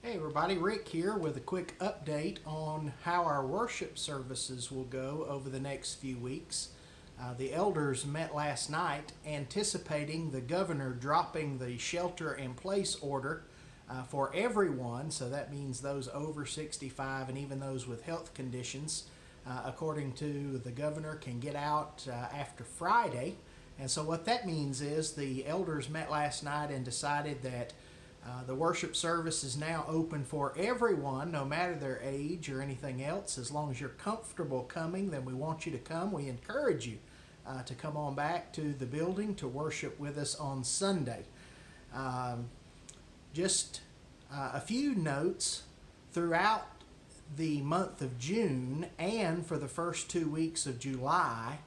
Hey everybody, Rick here with a quick update on how our worship services will go over the next few weeks. The elders met last night anticipating the governor dropping the shelter in place order for everyone, so that means those over 65 and even those with health conditions, according to the governor, can get out after Friday. And so what that means is the elders met last night and decided that the worship service is now open for everyone, no matter their age or anything else. As long as you're comfortable coming, then we want you to come. We encourage you to come on back to the building to worship with us on Sunday. Just a few notes throughout the month of June and for the first 2 weeks of July.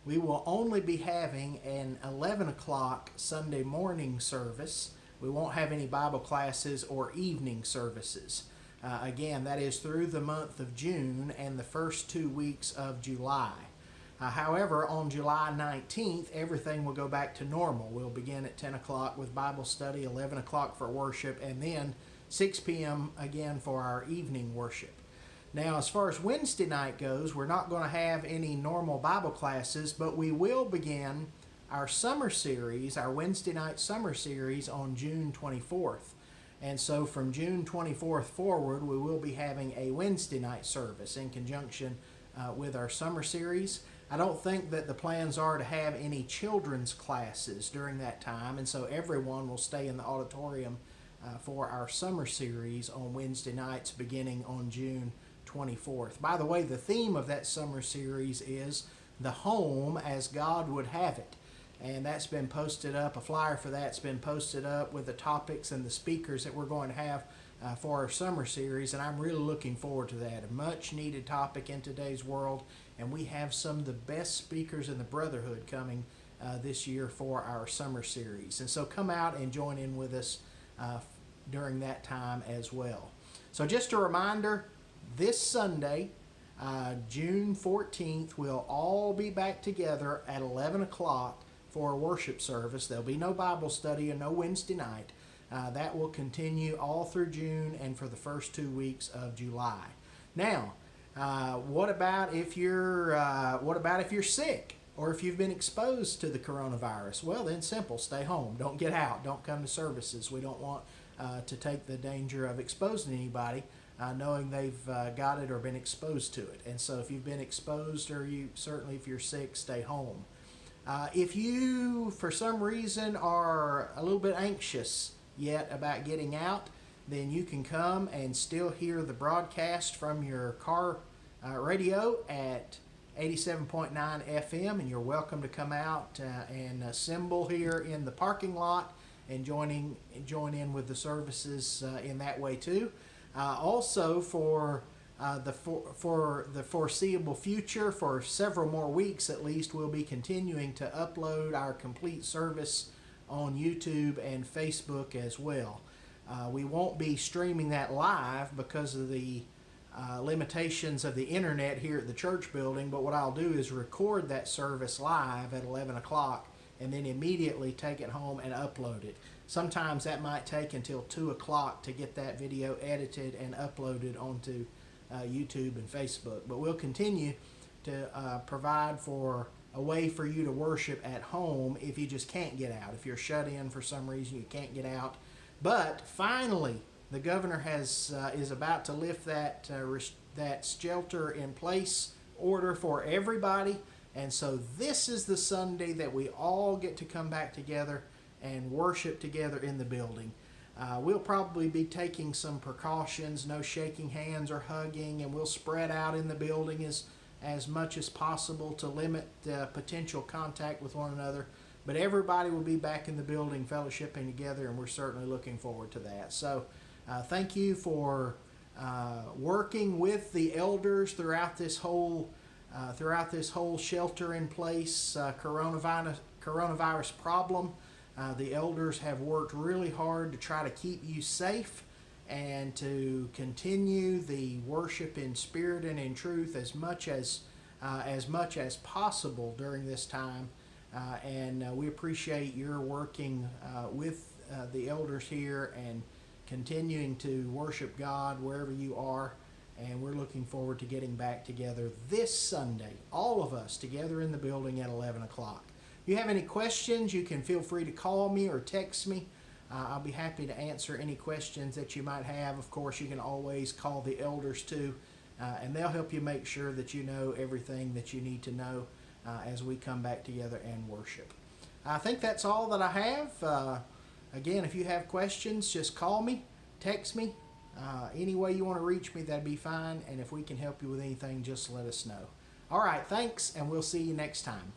We will only be having an 11 o'clock Sunday morning service. We won't have any Bible classes or evening services. Again, that is through the month of June and the first 2 weeks of July. However, on July 19th, everything will go back to normal. We'll begin at 10 o'clock with Bible study, 11 o'clock for worship, and then 6 p.m. again for our evening worship. Now, as far as Wednesday night goes, we're not going to have any normal Bible classes, but we will begin our summer series, our Wednesday night summer series, on June 24th. And so from June 24th forward, we will be having a Wednesday night service in conjunction with our summer series. I don't think that the plans are to have any children's classes during that time, and so everyone will stay in the auditorium for our summer series on Wednesday nights beginning on June 24th. By the way, the theme of that summer series is the home as God would have it. And that's been posted up. A flyer for that's been posted up with the topics and the speakers that we're going to have for our summer series. And I'm really looking forward to that. A much needed topic in today's world. And we have some of the best speakers in the Brotherhood coming this year for our summer series. And so come out and join in with us during that time as well. So just a reminder, this Sunday, June 14th, we'll all be back together at 11 o'clock for a worship service. There'll be no Bible study and no Wednesday night. That will continue all through June and for the first 2 weeks of July. Now, what about if you're sick or if you've been exposed to the coronavirus? Well, then simple, stay home. Don't get out. Don't come to services. We don't want to take the danger of exposing anybody knowing they've got it or been exposed to it. And so if you've been exposed or if you're sick, stay home. If you, for some reason, are a little bit anxious yet about getting out, then you can come and still hear the broadcast from your car radio at 87.9 FM, and you're welcome to come out and assemble here in the parking lot and join in with the services in that way too. Also, for the foreseeable future, for several more weeks at least, we'll be continuing to upload our complete service on YouTube and Facebook as well. We won't be streaming that live because of the limitations of the internet here at the church building, but what I'll do is record that service live at 11 o'clock and then immediately take it home and upload it. Sometimes that might take until 2 o'clock to get that video edited and uploaded onto YouTube and Facebook. But we'll continue to provide for a way for you to worship at home if you just can't get out. If you're shut in for some reason, you can't get out. But finally, the governor is about to lift that shelter in place order for everybody. And so this is the Sunday that we all get to come back together and worship together in the building. We'll probably be taking some precautions, no shaking hands or hugging, and we'll spread out in the building as much as possible to limit potential contact with one another. But everybody will be back in the building fellowshipping together, and we're certainly looking forward to that. So thank you for working with the elders throughout this whole shelter-in-place coronavirus problem. The elders have worked really hard to try to keep you safe and to continue the worship in spirit and in truth as much as possible during this time. And we appreciate your working with the elders here and continuing to worship God wherever you are. And we're looking forward to getting back together this Sunday, all of us together in the building at 11 o'clock. If you have any questions, you can feel free to call me or text me. I'll be happy to answer any questions that you might have. Of course, you can always call the elders too, and they'll help you make sure that you know everything that you need to know as we come back together and worship. I think that's all that I have. Again, if you have questions, just call me, text me. Any way you want to reach me, that'd be fine. And if we can help you with anything, just let us know. All right, thanks, and we'll see you next time.